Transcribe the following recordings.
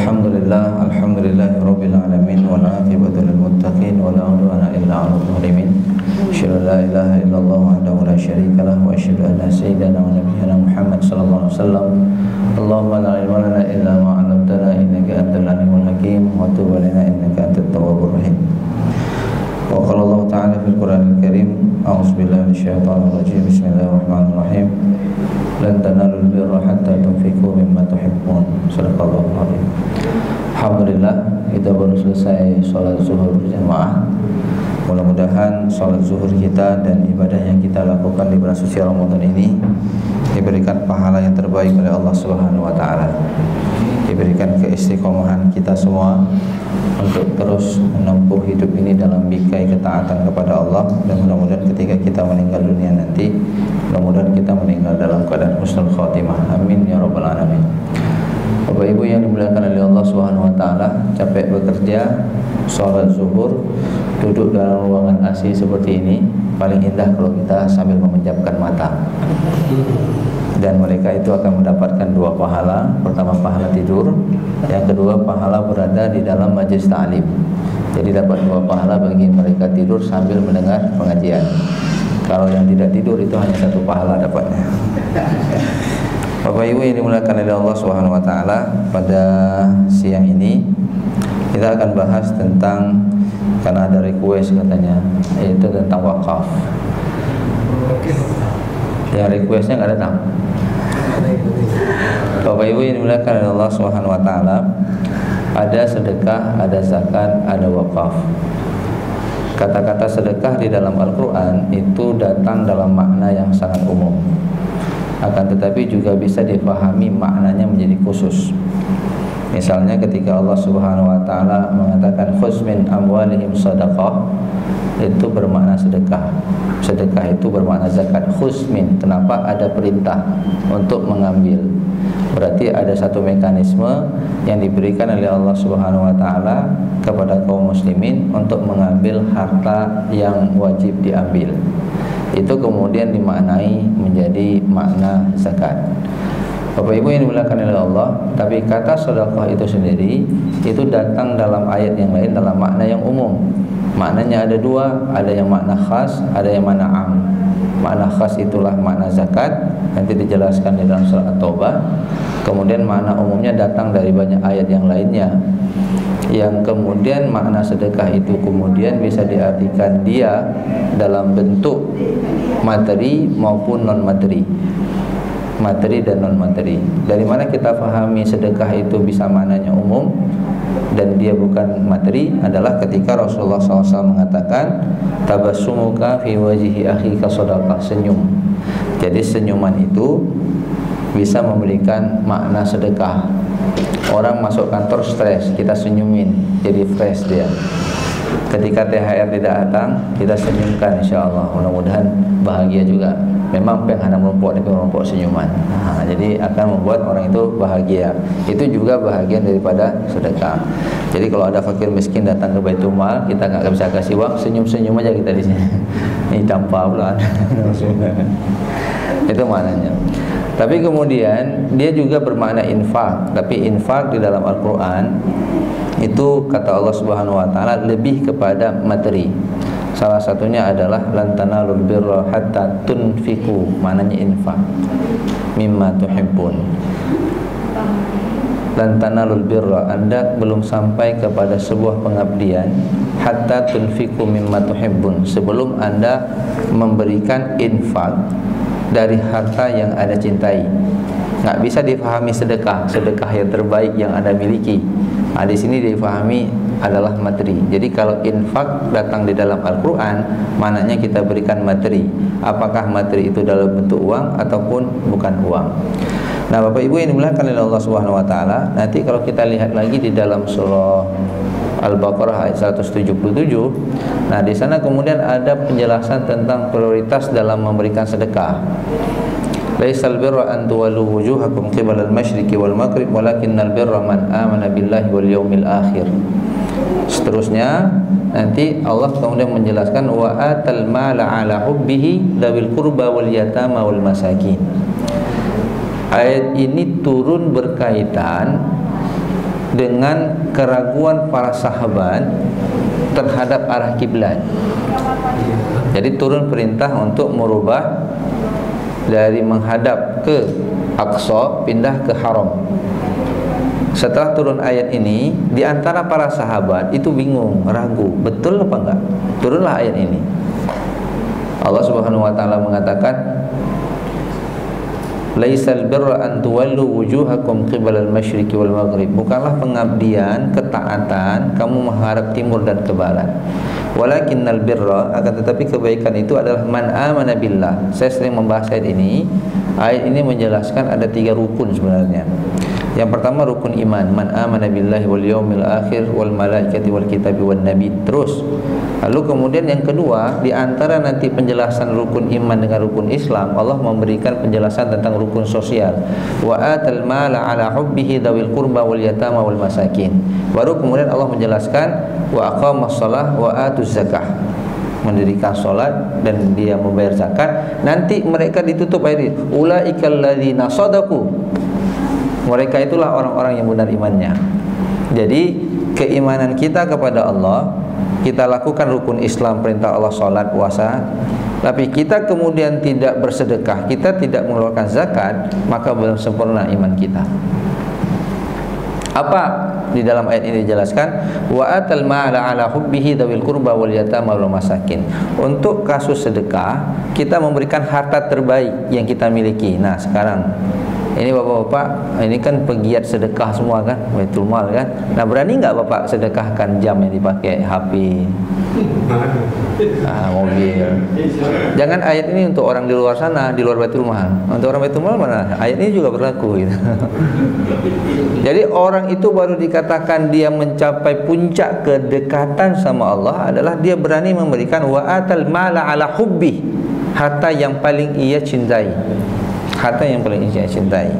Alhamdulillahirabbil alamin wal aqibatu lil muttaqin wa la udwana illa 'alal zalimin. Asyhadu an la ilaha illallah wahdahu la syarika lahu wa asyhadu anna sayyidana wa nabiyyana Muhammad sallallahu alaihi wasallam. Allahumma la ilma lana illa ma 'allamtana innaka antal alimul hakim wa tub 'alaina innaka antat tawwabur rahim. Wa qala Allah ta'ala fil Qur'anil Karim, a'udzu billahi minasyaitonir rajim. Bismillahirrahmanirrahim. Lan tanalul birra hatta tunfiqu mimma tuhibbun. Shadaqallahu alazim. Alhamdulillah, kita baru selesai sholat zuhur berjamaah. Mudah-mudahan sholat zuhur kita dan ibadah yang kita lakukan di bulan suci Ramadan ini diberikan pahala yang terbaik oleh Allah Subhanahu wa taala. Diberikan keistiqomahan kita semua untuk terus menempuh hidup ini dalam bingkai ketaatan kepada Allah, dan mudah-mudahan ketika kita meninggal dunia nanti, mudah-mudahan kita meninggal dalam keadaan husnul khotimah. Amin ya rabbal alamin. Bapak Ibu yang dimuliakan oleh Allah Subhanahu wa taala, capek bekerja, sholat zuhur, duduk dalam ruangan AC seperti ini, paling indah kalau kita sambil memejamkan mata. Dan mereka itu akan mendapatkan dua pahala. Pertama pahala tidur, yang kedua pahala berada di dalam majelis ta'lim. Jadi dapat dua pahala bagi mereka tidur sambil mendengar pengajian. Kalau yang tidak tidur itu hanya satu pahala dapatnya. Bapak Ibu yang dimuliakan oleh Allah Subhanahu wa taala, pada siang ini kita akan bahas tentang, karena ada request katanya, yaitu tentang wakaf. Yang requestnya nggak datang. Bapak Ibu yang dimuliakan oleh Allah Subhanahu wa taala, ada sedekah, ada zakat, ada wakaf. Kata-kata sedekah di dalam Al-Qur'an itu datang dalam makna yang sangat umum. Akan tetapi juga bisa dipahami maknanya menjadi khusus. Misalnya ketika Allah Subhanahu wa taala mengatakan khudz min amwalihim shadaqah, itu bermakna sedekah. Sedekah itu bermakna zakat. Khudz min, kenapa ada perintah untuk mengambil? Berarti ada satu mekanisme yang diberikan oleh Allah Subhanahu wa taala kepada kaum muslimin untuk mengambil harta yang wajib diambil. Itu kemudian dimaknai menjadi makna zakat. Bapak Ibu yang dimuliakan oleh Allah, tapi kata sedekah itu sendiri itu datang dalam ayat yang lain dalam makna yang umum. Maknanya ada dua, ada yang makna khas, ada yang makna am. Makna khas itulah makna zakat, nanti dijelaskan di dalam surat At-Taubah. Kemudian makna umumnya datang dari banyak ayat yang lainnya, yang kemudian makna sedekah itu kemudian bisa diartikan dia dalam bentuk materi maupun non materi, materi dan non materi. Dari mana kita fahami sedekah itu bisa maknanya umum dan dia bukan materi adalah ketika Rasulullah SAW mengatakan tabassumuka fi wajhi akhika shadaqah, senyum. Jadi senyuman itu bisa memberikan makna sedekah. Orang masuk kantor stres, kita senyumin, jadi fresh dia. Ketika THR tidak datang, kita senyumkan, insya Allah. Mudah-mudahan bahagia juga. Memang penghana merumpuk itu merumpuk senyuman. Jadi akan membuat orang itu bahagia. Itu juga bahagian daripada sedekah. Jadi kalau ada fakir miskin datang ke Baitul Mal, kita nggak bisa kasih uang, senyum-senyum aja kita di sini. Ini tanpa pula. Itu maknanya. Tapi kemudian dia juga bermakna infak. Tapi infak di dalam Al-Quran itu kata Allah Subhanahu wa taala lebih kepada materi. Salah satunya adalah lan tanalul birra hatta tunfiqu, maknanya infak, mimma tuhibbun. Lan tanalul birra, Anda belum sampai kepada sebuah pengabdian hatta tunfiqu mimma tuhibbun, sebelum Anda memberikan infak dari harta yang Anda cintai. Nggak bisa difahami sedekah, sedekah yang terbaik yang Anda miliki. Di sini difahami adalah materi. Jadi kalau infak datang di dalam Al-Quran, maknanya kita berikan materi. Apakah materi itu dalam bentuk uang ataupun bukan uang. Nah, Bapak Ibu yang dimuliakan oleh Allah Subhanahu wa taala, nanti kalau kita lihat lagi di dalam surah Al-Baqarah ayat 177. Nah, di sana kemudian ada penjelasan tentang prioritas dalam memberikan sedekah. Laisal birra an tuwallu wujuhakum qibala al-masyriqi wal maghrib walakinnal birra man amana billahi wal yawmil akhir. Seterusnya nanti Allah kemudian menjelaskan wa atal mala ala hubbihi dzawil qurba wal yatama wal masakin. Ayat ini turun berkaitan dengan keraguan para sahabat terhadap arah kiblat. Jadi turun perintah untuk merubah dari menghadap ke Aqsa pindah ke Haram. Setelah turun ayat ini, di antara para sahabat itu bingung, ragu, betul apa enggak? Turunlah ayat ini. Allah Subhanahu wa taala mengatakan, laisal birra an tuwallu wujuhakum qibalal masyriqi wal maghrib. Bukanlah pengabdian, ketaatan kamu menghadap timur dan ke barat. Walakinnal birra, akan tetapi kebaikan itu adalah man amana billah. Saya sering membahas ayat ini. Ayat ini menjelaskan ada 3 rukun sebenarnya. Yang pertama rukun iman, man amana billahi wal yaumil akhir wal malaikati wal kitabi wan nabi. Terus lalu kemudian yang kedua, di antara nanti penjelasan rukun iman dengan rukun Islam, Allah memberikan penjelasan tentang rukun sosial. Wa atal mala ala hubbihi dzawil qurba wal yatama wal masakin. Baru kemudian Allah menjelaskan wa aqamas shalah wa atuz zakah, mendirikan solat dan dia membayar zakat. Nanti mereka ditutup ayat, ulaikal ladzina shadaqu. Mereka itulah orang-orang yang benar imannya. Jadi keimanan kita kepada Allah, kita lakukan rukun Islam, perintah Allah salat, puasa, tapi kita kemudian tidak bersedekah, kita tidak mengeluarkan zakat, maka belum sempurna iman kita. Apa di dalam ayat ini dijelaskan? Wa atal ma'ala ala hubbihi dzawil qurba wal yatama wal masakin. Untuk kasus sedekah, kita memberikan harta terbaik yang kita miliki. Nah, sekarang ini bapak-bapak, ini kan pegiat sedekah semua kan, Baitul Mal kan. Nah, berani nggak bapak sedekahkan jam yang dipakai, HP, mobil? Jangan ayat ini untuk orang di luar sana, di luar Baitul Mal. Untuk orang Baitul Mal mana? Ayat ini juga berlaku gitu. Jadi orang itu baru dikatakan dia mencapai puncak kedekatan sama Allah adalah dia berani memberikan wa'atal mala ala hubbi, harta yang paling ia cintai. Harta yang paling ia cintai.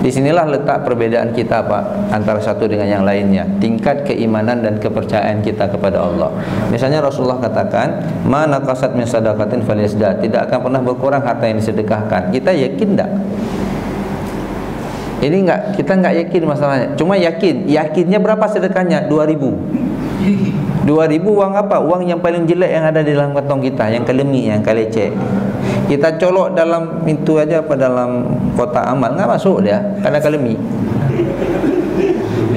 Disinilah letak perbedaan kita Pak, antara satu dengan yang lainnya, tingkat keimanan dan kepercayaan kita kepada Allah. Misalnya Rasulullah katakan, ma naqasat min sadaqatin falyazdat, tidak akan pernah berkurang harta yang disedekahkan. Kita yakin tak? Ini enggak, kita enggak yakin masalahnya. Cuma yakinnya berapa sedekahnya? 2.000. 2.000 uang apa? Uang yang paling jelek yang ada di dalam kantong kita, yang kelemi, yang kalecek. Kita colok dalam itu aja apa dalam kotak amal, enggak masuk dia, karena kalemi.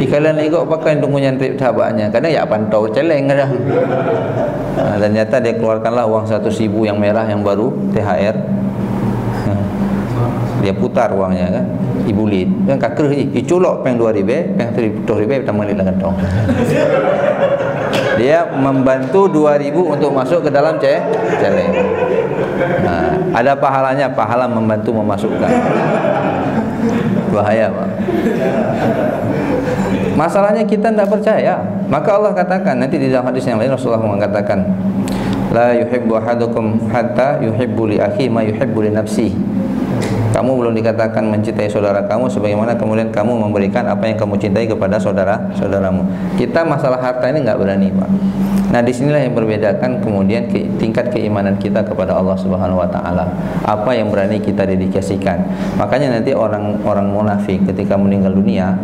Kalian ikut pakai untuk menyantri sahabatnya, kadang ya pantau celeng kadang. Nah, ternyata dia keluarkanlah uang 100.000 yang merah yang baru THR. Dia putar uangnya kan, ibulit kan kaker dicolok peng 2.000, peng 3.000 kita balik dalam kantong. Dia membantu 2.000 untuk masuk ke dalam celeng. Nah, ada pahalanya, pahala membantu memasukkan. Bahaya Pak. Masalahnya kita tidak percaya. Maka Allah katakan nanti di dalam hadis yang lain, Rasulullah mengatakan, la yuhibbu ahadukum hatta yuhibbu li akhi ma yuhibbu li nafsihi. Kamu belum dikatakan mencintai saudara kamu sebagaimana kemudian kamu memberikan apa yang kamu cintai kepada saudaramu. Kita masalah harta ini nggak berani Pak. Nah, disinilah yang membedakan kemudian tingkat keimanan kita kepada Allah Subhanahu Wa Taala. Apa yang berani kita dedikasikan. Makanya nanti orang munafik ketika meninggal dunia,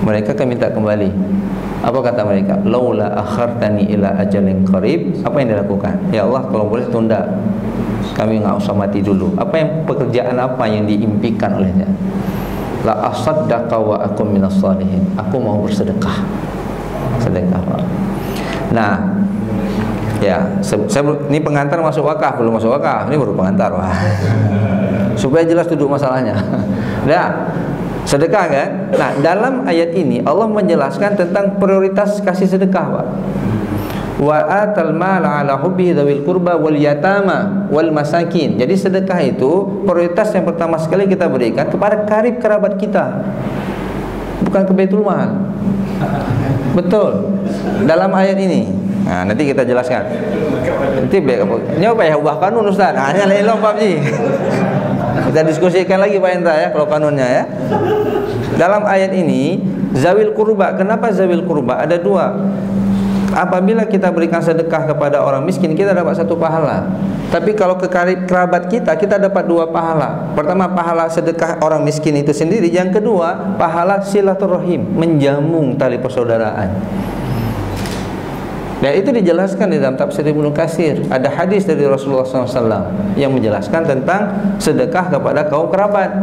mereka akan minta kembali. Apa kata mereka? Laula akhartani ila ajalin qarib. Apa yang dilakukan? Ya Allah, kalau boleh tunda, kami nggak usah mati dulu. Apa yang pekerjaan apa yang diimpikan olehnya? La asaddaqa wa akum minas salihin. Aku mau bersedekah. Sedekah Pak. Nah, ya, ini pengantar masuk wakaf, belum masuk wakaf. Ini baru pengantar Pak. Supaya jelas duduk masalahnya. Nah, sedekah kan? Nah, dalam ayat ini Allah menjelaskan tentang prioritas kasih sedekah Pak. Wa atal mala ala hubbi dzawil qurba wal yatama wal masakin. Jadi sedekah itu prioritas yang pertama sekali kita berikan kepada karib kerabat kita, bukan ke Baitul Mal. Betul. Dalam ayat ini. Nah, nanti kita jelaskan. Nanti ini apa ya, ubah kanun Ustaz. Nah, hanya lain Pak Ji. Kita diskusikan lagi Pak Indra ya kalau kanunnya ya. Dalam ayat ini zawil qurba, kenapa zawil qurba? Ada dua. apabila kita berikan sedekah kepada orang miskin, kita dapat 1 pahala. Tapi kalau ke kerabat kita, kita dapat 2 pahala. Pertama, pahala sedekah orang miskin itu sendiri. Yang kedua, pahala silaturahim, menjambung tali persaudaraan. Dan itu dijelaskan di dalam tafsir Ibnu Katsir. Ada hadis dari Rasulullah SAW yang menjelaskan tentang sedekah kepada kaum kerabat.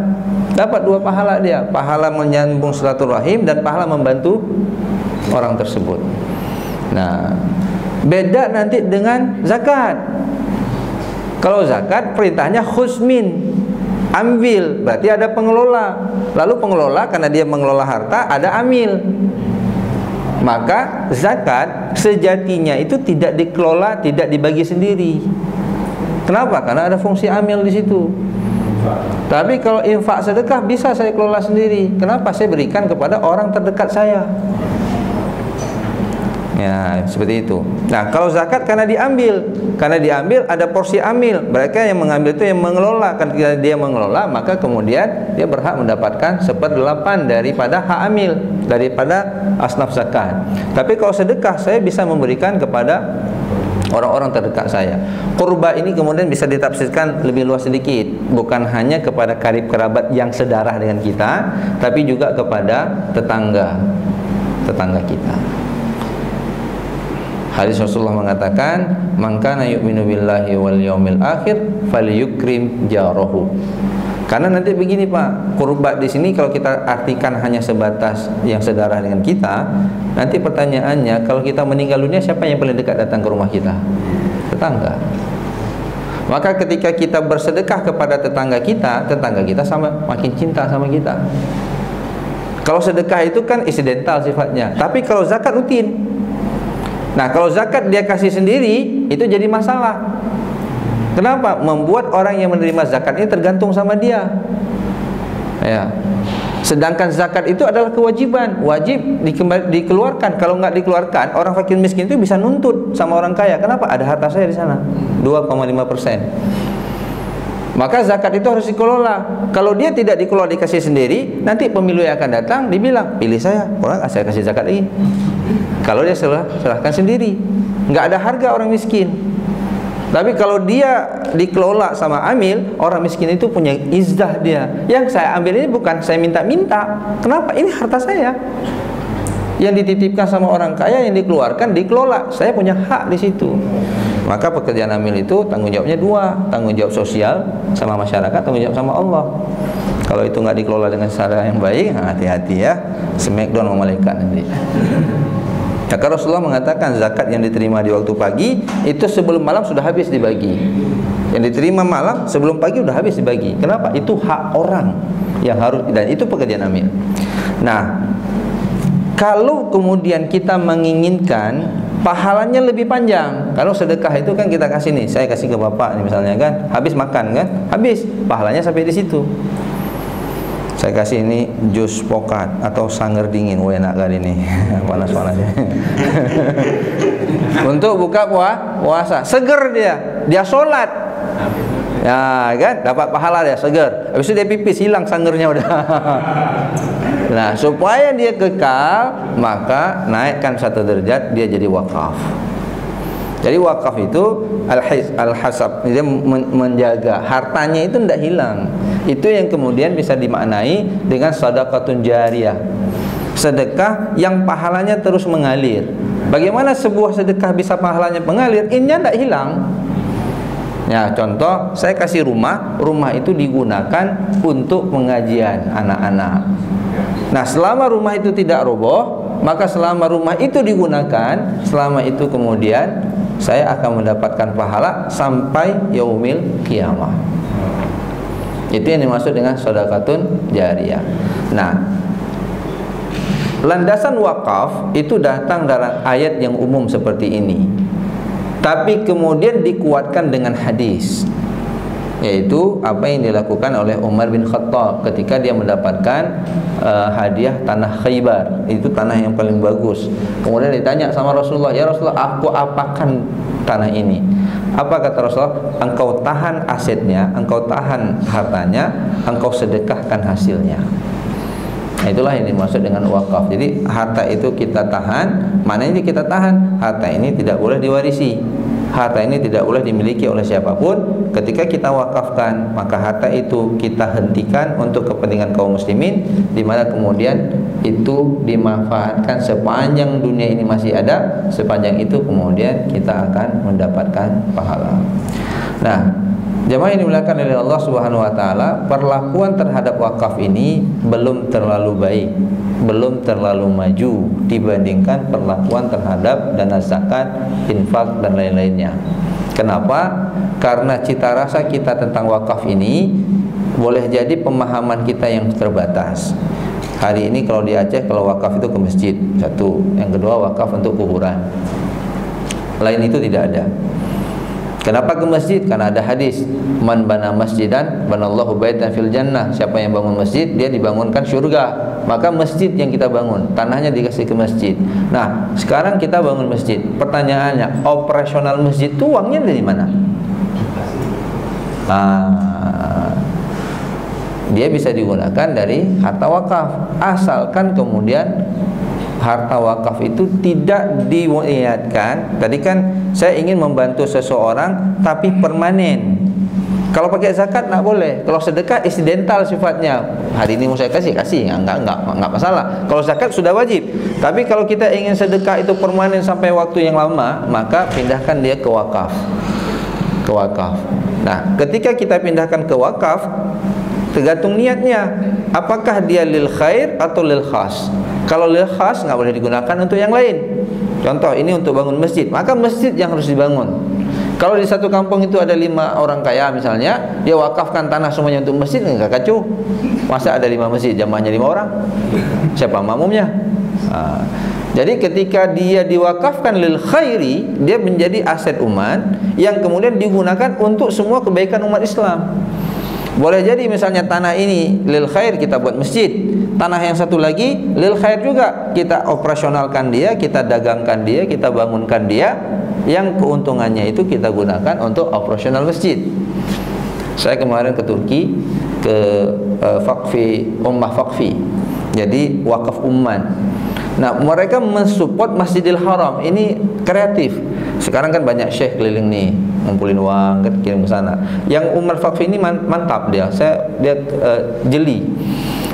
Dapat 2 pahala dia, pahala menyambung silaturahim dan pahala membantu orang tersebut. Nah, beda nanti dengan zakat. Kalau zakat perintahnya khusmin, ambil, berarti ada pengelola. Lalu pengelola, karena dia mengelola harta, ada amil. Maka zakat sejatinya itu tidak dikelola, tidak dibagi sendiri. Kenapa? Karena ada fungsi amil di situ. Tapi kalau infak sedekah bisa saya kelola sendiri. Kenapa? Saya berikan kepada orang terdekat saya. Ya, seperti itu. Nah, kalau zakat karena diambil ada porsi amil. Mereka yang mengambil itu yang mengelola. Kan dia mengelola, maka kemudian dia berhak mendapatkan 1/8 daripada hak amil, daripada asnaf zakat. Tapi kalau sedekah, saya bisa memberikan kepada orang-orang terdekat saya. Qurba ini kemudian bisa ditafsirkan lebih luas sedikit, bukan hanya kepada karib kerabat yang sedarah dengan kita, tapi juga kepada tetangga kita. Hadis Rasulullah mengatakan, "Man kana yu'minu billahi wal yaumil akhir falyukrim jarahu." Karena nanti begini Pak, qurbat di sini kalau kita artikan hanya sebatas yang sedarah dengan kita, nanti pertanyaannya, kalau kita meninggal dunia, siapa yang paling dekat datang ke rumah kita? Tetangga. Maka ketika kita bersedekah kepada tetangga kita sama makin cinta sama kita. Kalau sedekah itu kan insidental sifatnya, tapi kalau zakat rutin. Nah, kalau zakat dia kasih sendiri, itu jadi masalah. Kenapa? Membuat orang yang menerima zakat ini tergantung sama dia. Ya. Sedangkan zakat itu adalah kewajiban, wajib dikeluarkan. Kalau nggak dikeluarkan, orang fakir miskin itu bisa nuntut sama orang kaya. Kenapa? Ada harta saya di sana, 2,5%. Maka zakat itu harus dikelola. Kalau dia tidak dikelola, dikasih sendiri, nanti pemilu yang akan datang dibilang, pilih saya, orang saya kasih zakat lagi. Kalau dia serahkan sendiri, nggak ada harga orang miskin. Tapi kalau dia dikelola sama amil, orang miskin itu punya izzah dia. Yang saya ambil ini bukan saya minta-minta. Kenapa? Ini harta saya. Yang dititipkan sama orang kaya, yang dikeluarkan, dikelola. Saya punya hak di situ. Maka pekerjaan amil itu tanggung jawabnya 2, tanggung jawab sosial sama masyarakat, tanggung jawab sama Allah. Kalau itu nggak dikelola dengan cara yang baik, hati-hati ya, smackdown sama malaikat nanti. Maka Rasulullah mengatakan zakat yang diterima di waktu pagi itu sebelum malam sudah habis dibagi. Yang diterima malam sebelum pagi sudah habis dibagi. Kenapa? Itu hak orang yang harus, dan itu pekerjaan amil. Nah, kalau kemudian kita menginginkan pahalanya lebih panjang, kalau sedekah itu kan kita kasih nih, saya kasih ke bapak nih misalnya kan, habis makan kan, habis pahalanya sampai di situ. Saya kasih ini jus pokat atau sanger dingin, enak kali ini, panas-panasnya. Untuk buka puasa, seger dia sholat, ya kan, dapat pahala dia seger. Habis itu dia pipis, hilang sangernya udah. Nah, supaya dia kekal, maka naikkan 1 derajat, dia jadi wakaf. Jadi wakaf itu al-hasab, dia menjaga hartanya itu tidak hilang. Itu yang kemudian bisa dimaknai dengan sedekahun jariyah, sedekah yang pahalanya terus mengalir. Bagaimana sebuah sedekah bisa pahalanya mengalir? Ini tidak hilang. Ya, contoh, saya kasih rumah itu digunakan untuk pengajian anak-anak. Nah, selama rumah itu tidak roboh, maka selama rumah itu digunakan, selama itu kemudian saya akan mendapatkan pahala sampai yaumil qiyamah. Itu yang dimaksud dengan sedekahun jariyah. Nah, landasan wakaf itu datang dalam ayat yang umum seperti ini, tapi kemudian dikuatkan dengan hadis, yaitu apa yang dilakukan oleh Umar bin Khattab ketika dia mendapatkan hadiah tanah Khaybar. Itu tanah yang paling bagus. Kemudian ditanya sama Rasulullah, "Ya Rasulullah, aku apakan tanah ini?" Apa kata Rasulullah? "Engkau tahan asetnya, engkau tahan hartanya, engkau sedekahkan hasilnya." Nah, itulah yang dimaksud dengan wakaf. Jadi harta itu kita tahan, mana ini kita tahan? Harta ini tidak boleh diwarisi. Harta ini tidak boleh dimiliki oleh siapapun. Ketika kita wakafkan, maka harta itu kita hentikan untuk kepentingan kaum muslimin, di mana kemudian itu dimanfaatkan sepanjang dunia ini masih ada. Sepanjang itu kemudian kita akan mendapatkan pahala. Nah, jemaah yang dimuliakan oleh Allah Subhanahu wa taala, perlakuan terhadap wakaf ini belum terlalu baik, belum terlalu maju dibandingkan perlakuan terhadap dana zakat, infak dan lain-lainnya. Kenapa? Karena cita rasa kita tentang wakaf ini boleh jadi pemahaman kita yang terbatas. Hari ini kalau di Aceh, kalau wakaf itu ke masjid, satu. Yang kedua, wakaf untuk kuburan. Lain itu tidak ada. Kenapa ke masjid? Karena ada hadis, man bana masjidan banallahu baitan fil jannah. Siapa yang bangun masjid, dia dibangunkan surga. Maka masjid yang kita bangun, tanahnya dikasih ke masjid. Nah, sekarang kita bangun masjid. Pertanyaannya, operasional masjid itu uangnya dari mana? Nah, dia bisa digunakan dari harta wakaf, asalkan kemudian harta wakaf itu tidak diniatkan. Tadi kan saya ingin membantu seseorang tapi permanen. Kalau pakai zakat nggak boleh. Kalau sedekah insidental sifatnya. Hari ini mau saya kasih, nggak masalah. Kalau zakat sudah wajib. Tapi kalau kita ingin sedekah itu permanen sampai waktu yang lama, maka pindahkan dia ke wakaf. Ke wakaf. Nah, ketika kita pindahkan ke wakaf, tergantung niatnya. Apakah dia lil khair atau lil khas? Kalau lil khas nggak boleh digunakan untuk yang lain. Contoh, ini untuk bangun masjid, maka masjid yang harus dibangun. Kalau di satu kampung itu ada 5 orang kaya misalnya, dia wakafkan tanah semuanya untuk masjid, nggak kacau. Masa ada 5 masjid, jamaahnya 5 orang? Siapa makmumnya? Nah, jadi ketika dia diwakafkan lil khairi, dia menjadi aset umat yang kemudian digunakan untuk semua kebaikan umat Islam. Boleh jadi misalnya tanah ini lil khair, kita buat masjid. Tanah yang satu lagi lil khair juga, kita operasionalkan dia, kita dagangkan dia, kita bangunkan dia. Yang keuntungannya itu kita gunakan untuk operasional masjid. Saya kemarin ke Turki, ke Ummah Fakfi. Jadi wakaf umman. Nah, mereka mensupport Masjidil Haram. Ini kreatif. Sekarang kan banyak syekh keliling nih, ngumpulin uang kan, kirim ke sana. Yang Ummah Fakfi ini mantap dia. Dia jeli.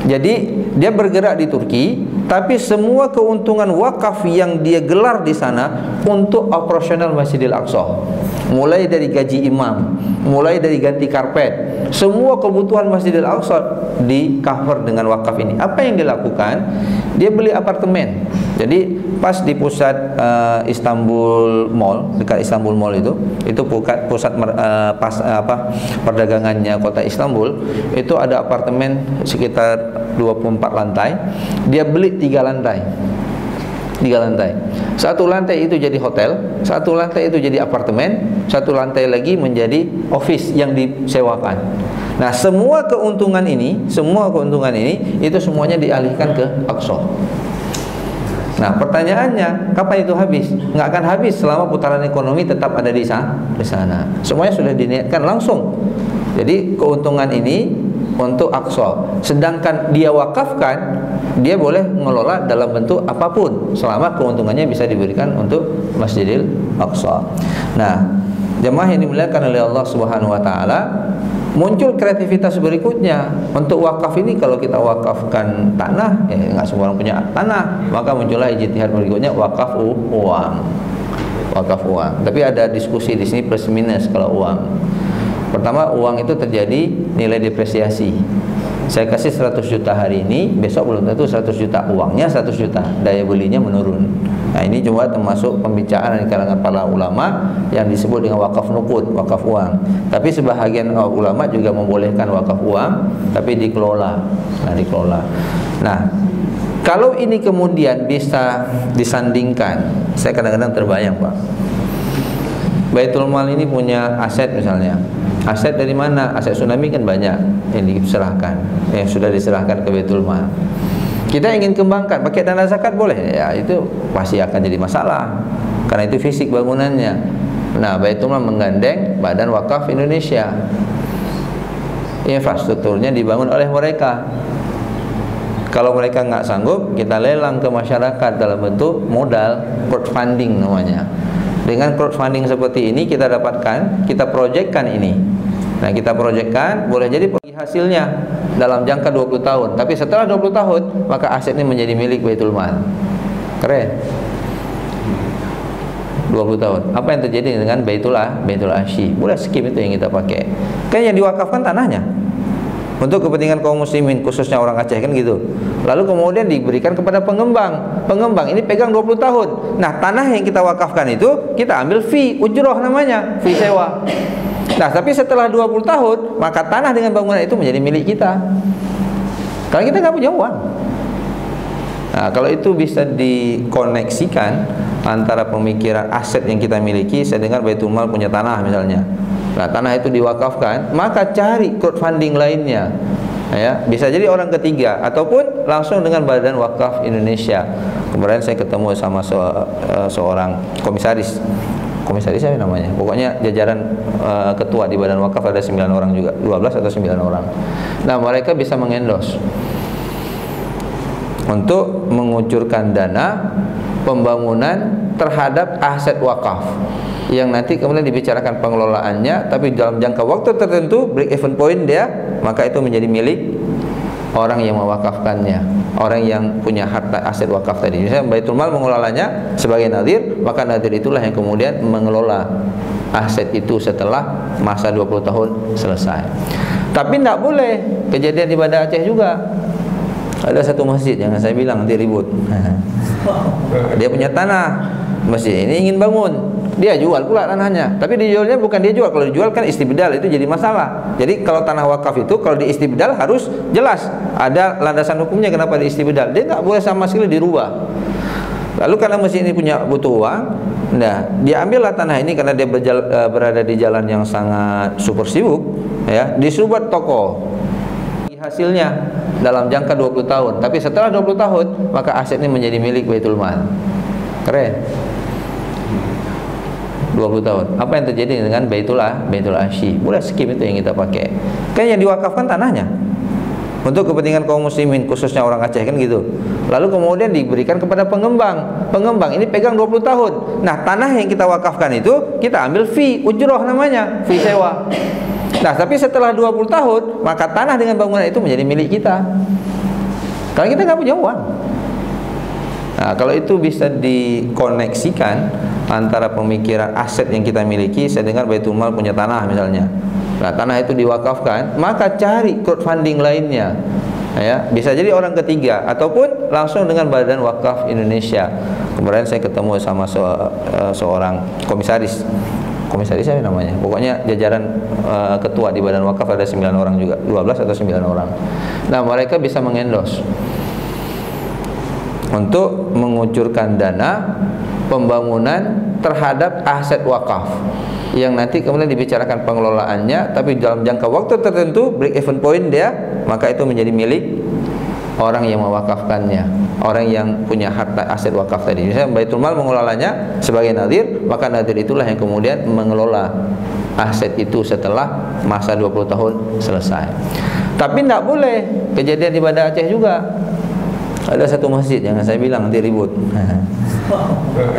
Jadi dia bergerak di Turki, tapi semua keuntungan wakaf yang dia gelar di sana untuk operasional Masjidil Aqsa. Mulai dari gaji imam, mulai dari ganti karpet, semua kebutuhan Masjidil Aqsa di cover dengan wakaf ini. Apa yang dilakukan? Dia beli apartemen. Jadi pas di pusat Istanbul Mall, dekat Istanbul Mall itu pusat perdagangannya kota Istanbul, itu ada apartemen sekitar 24 lantai. Dia beli 3 lantai. 3 lantai. Satu lantai itu jadi hotel, satu lantai itu jadi apartemen, satu lantai lagi menjadi office yang disewakan. Nah, semua keuntungan ini itu semuanya dialihkan ke Aqsa. Nah, pertanyaannya, kapan itu habis? Nggak akan habis selama putaran ekonomi tetap ada di sana. Semuanya sudah diniatkan langsung. Jadi keuntungan ini untuk Aqsa. Sedangkan dia wakafkan, dia boleh mengelola dalam bentuk apapun selama keuntungannya bisa diberikan untuk Masjidil Aqsa. Nah, jemaah yang dimuliakan oleh Allah Subhanahu wa taala, muncul kreativitas berikutnya. Untuk wakaf ini, kalau kita wakafkan tanah, nggak semua orang punya tanah, maka muncullah ijtihad berikutnya, wakaf uang. Wakaf uang. Tapi ada diskusi di sini plus minus kalau uang. Pertama, uang itu terjadi nilai depresiasi. Saya kasih 100 juta hari ini, besok belum tentu 100 juta. Uangnya 100 juta, daya belinya menurun. Nah, ini cuma termasuk pembicaraan di kalangan para ulama yang disebut dengan wakaf nuqud, wakaf uang. Tapi sebahagian ulama juga membolehkan wakaf uang, tapi dikelola. Nah, kalau ini kemudian bisa disandingkan, saya kadang-kadang terbayang, Pak. Baitul Mal ini punya aset misalnya. Aset dari mana? Aset tsunami kan banyak yang diserahkan, yang sudah diserahkan ke Baitul Mal. Kita ingin kembangkan, pakai dana zakat boleh? Ya, itu pasti akan jadi masalah, karena itu fisik bangunannya. Nah, Baitul Mal menggandeng Badan Wakaf Indonesia. Infrastrukturnya dibangun oleh mereka. Kalau mereka nggak sanggup, kita lelang ke masyarakat dalam bentuk modal, crowdfunding namanya. Dengan crowdfunding seperti ini kita dapatkan, kita proyekkan ini. Nah, kita proyekkan, boleh jadi hasilnya dalam jangka 20 tahun. Tapi setelah 20 tahun, maka aset ini menjadi milik Baitul Mal. Keren. 20 tahun. Apa yang terjadi dengan Baitul Asyi? Boleh skim itu yang kita pakai. Kan yang diwakafkan tanahnya untuk kepentingan kaum muslimin, khususnya orang Aceh kan gitu. Lalu kemudian diberikan kepada pengembang. Pengembang ini pegang 20 tahun. Nah, tanah yang kita wakafkan itu kita ambil fee, ujroh namanya, fee sewa. Nah, tapi setelah 20 tahun, maka tanah dengan bangunan itu menjadi milik kita. Karena kita nggak punya uang. Nah, kalau itu bisa dikoneksikan antara pemikiran aset yang kita miliki, saya dengar Baitul Mal punya tanah misalnya. Nah, tanah itu diwakafkan, maka cari crowdfunding lainnya. Ya, bisa jadi orang ketiga ataupun langsung dengan Badan Wakaf Indonesia. Kemarin saya ketemu sama seorang komisaris. Komisaris apa namanya? Pokoknya jajaran ketua di Badan Wakaf ada 9 orang juga, 12 atau 9 orang. Nah, mereka bisa mengendos untuk mengucurkan dana pembangunan terhadap aset wakaf yang nanti kemudian dibicarakan pengelolaannya, tapi dalam jangka waktu tertentu, break even point dia, maka itu menjadi milik orang yang mewakafkannya, orang yang punya harta aset wakaf tadi. Misalnya Baitul Mal mengelolanya sebagai nadir, maka nadir itulah yang kemudian mengelola aset itu setelah masa 20 tahun selesai. Tapi tidak boleh kejadian di Banda Aceh juga. Ada satu masjid yang saya bilang nanti ribut. Dia punya tanah, masjid ini ingin bangun, dia jual pula tanahnya. Tapi dijualnya bukan dia jual, kalau dijual kan istibdal, itu jadi masalah. Jadi kalau tanah wakaf itu kalau di istibdal harus jelas ada landasan hukumnya kenapa di istibdal. Dia nggak boleh sama sekali dirubah. Lalu karena masjid ini punya butuh uang, nah dia ambillah tanah ini karena dia berada di jalan yang sangat super sibuk, ya, disuruh buat toko. Hasilnya dalam jangka 20 tahun. Tapi setelah 20 tahun, maka aset ini menjadi milik Baitul Mal. Keren. 20 tahun. Apa yang terjadi dengan Baitul Asyi? Boleh skim itu yang kita pakai. Kan yang diwakafkan tanahnya untuk kepentingan kaum muslimin, khususnya orang Aceh kan gitu. Lalu kemudian diberikan kepada pengembang. Pengembang ini pegang 20 tahun. Nah, tanah yang kita wakafkan itu kita ambil fee, ujroh namanya, fee sewa. Nah, tapi setelah 20 tahun, maka tanah dengan bangunan itu menjadi milik kita. Karena kita nggak punya uang. Nah, kalau itu bisa dikoneksikan antara pemikiran aset yang kita miliki, saya dengar Baitul Mal punya tanah misalnya. Nah, tanah itu diwakafkan, maka cari crowdfunding lainnya. Ya, bisa jadi orang ketiga ataupun langsung dengan Badan Wakaf Indonesia. Kemarin saya ketemu sama seorang komisaris. Komisaris apa namanya? Pokoknya jajaran ketua di Badan Wakaf ada 9 orang juga, 12 atau 9 orang. Nah, mereka bisa mengendos untuk mengucurkan dana pembangunan terhadap aset wakaf yang nanti kemudian dibicarakan pengelolaannya, tapi dalam jangka waktu tertentu, break even point dia, maka itu menjadi milik orang yang mewakafkannya, orang yang punya harta aset wakaf tadi. Misalnya Baitul Mal mengelolanya sebagai nadir, maka nadir itulah yang kemudian mengelola aset itu setelah masa 20 tahun selesai. Tapi tidak boleh kejadian di Banda Aceh juga. Ada satu masjid yang saya bilang nanti ribut.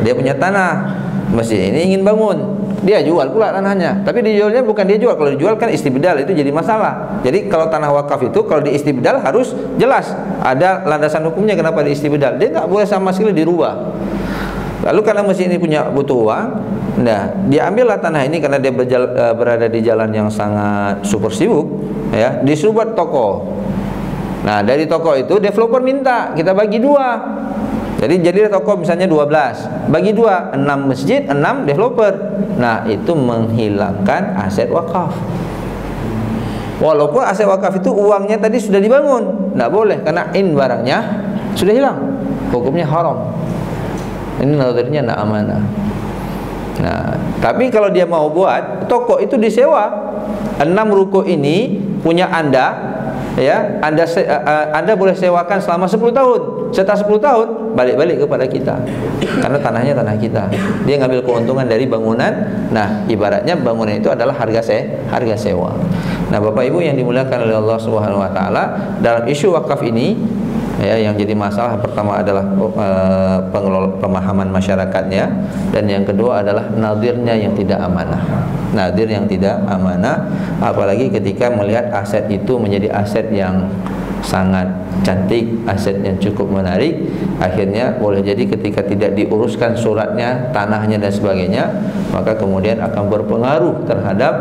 Dia punya tanah, masjid ini ingin bangun, dia jual pula tanahnya. Tapi dijualnya bukan dia jual, kalau dijual kan istibdal, itu jadi masalah. Jadi kalau tanah wakaf itu kalau di istibdal harus jelas ada landasan hukumnya kenapa di istibdal. Dia nggak boleh sama sekali dirubah. Lalu karena masjid ini punya butuh uang, nah dia ambillah tanah ini karena dia berada di jalan yang sangat super sibuk, ya, disuruh buat toko. Nah, dari toko itu developer minta kita bagi 2. Jadi jadilah toko misalnya 12, bagi 2, 6 masjid, 6 developer. Nah, itu menghilangkan aset wakaf. Walaupun aset wakaf itu uangnya tadi sudah dibangun, tidak boleh karena barangnya sudah hilang, hukumnya haram. Ini nadirnya tidak amanah. Nah, tapi kalau dia mau buat toko itu disewa, 6 ruko ini punya Anda, ya, Anda boleh sewakan selama 10 tahun. Setelah 10 tahun balik kepada kita, karena tanahnya tanah kita. Dia ngambil keuntungan dari bangunan. Nah, ibaratnya bangunan itu adalah harga sewa. Nah, Bapak Ibu yang dimuliakan oleh Allah Subhanahu wa taala, dalam isu wakaf ini, Ya, yang jadi masalah pertama adalah pemahaman masyarakatnya, dan yang kedua adalah nadirnya yang tidak amanah. Nadir yang tidak amanah, apalagi ketika melihat aset itu menjadi aset yang sangat cantik, aset yang cukup menarik, akhirnya boleh jadi ketika tidak diuruskan suratnya, tanahnya dan sebagainya, maka kemudian akan berpengaruh terhadap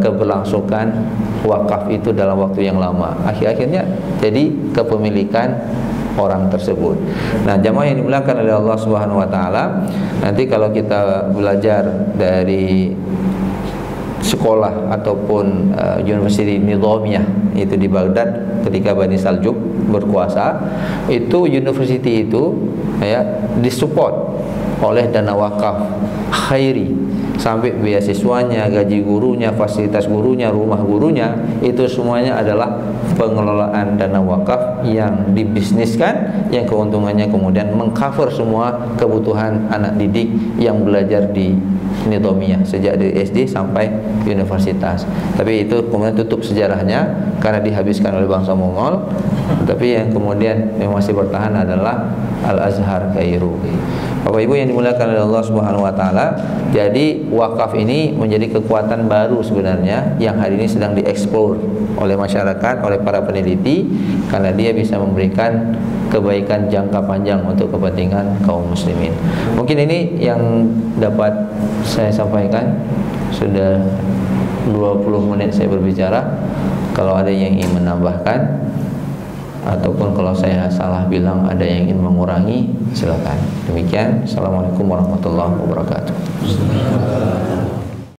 keberlangsungan wakaf itu dalam waktu yang lama. Akhir-akhirnya jadi kepemilikan orang tersebut. Nah, jamaah yang dimuliakan oleh Allah Subhanahu wa taala, nanti kalau kita belajar dari sekolah ataupun University Nizamiyah itu di Baghdad ketika Bani Saljuk berkuasa, itu university itu ya disupport oleh dana wakaf khairi, sampai beasiswanya, gaji gurunya, fasilitas gurunya, rumah gurunya, itu semuanya adalah pengelolaan dana wakaf yang dibisniskan, yang keuntungannya kemudian mengcover semua kebutuhan anak didik yang belajar di Nizamiyah sejak dari SD sampai universitas. Tapi itu kemudian tutup sejarahnya karena dihabiskan oleh bangsa Mongol. Tapi yang kemudian yang masih bertahan adalah Al-Azhar Kairo. Bapak Ibu yang dimuliakan oleh Allah Subhanahu wa taala, jadi wakaf ini menjadi kekuatan baru sebenarnya yang hari ini sedang dieksplor oleh masyarakat, oleh para peneliti, karena dia bisa memberikan kebaikan jangka panjang untuk kepentingan kaum muslimin. Mungkin ini yang dapat saya sampaikan. Sudah 20 menit saya berbicara. Kalau ada yang ingin menambahkan, ataupun kalau saya salah bilang ada yang ingin mengurangi, silakan. Demikian. Assalamualaikum warahmatullahi wabarakatuh.